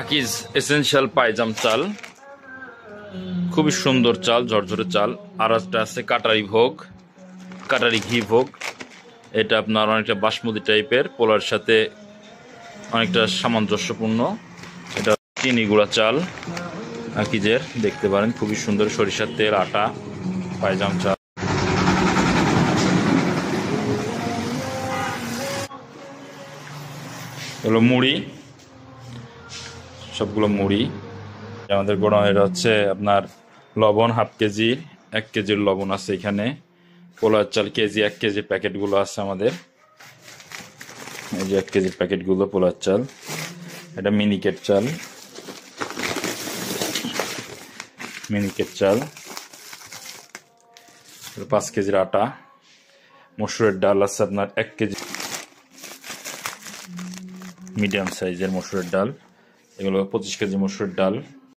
Akij essential Paijam চাল, খুবই সুন্দর চাল, ঝরঝরে চাল। আর একটা আছে কাটারি ভোগ, কাটারি ঘি ভোগ। এটা আপনার অনেকটা বাসমতি টাইপের, পোলার সাথে অনেকটা সামঞ্জস্যপূর্ণ। এটা চিনি গুঁড়া চাল আকিজের, দেখতে পারেন খুবই সুন্দর, সরিষার তেল, আটা, পাইজাম চাল। এগুলো মুড়ি, সবগুলো মুড়ি। আমাদের গোডাউনের হচ্ছে আপনার লবণ হাফ কেজি, 1 কেজির লবণ আছে এখানে। পোলার চাল কেজি, 1 কেজি প্যাকেটগুলো আছে আমাদের। এই যে 1 কেজির প্যাকেটগুলো পোলার চাল। এটা মিনিকেট চাল, মিনিকেট চাল। 5 কেজির আটা। মসুরের ডাল আছে আপনার 1 কেজি, মিডিয়াম সাইজের মসুরের ডাল। এগুলো 25 কেজি মসুরের ডাল।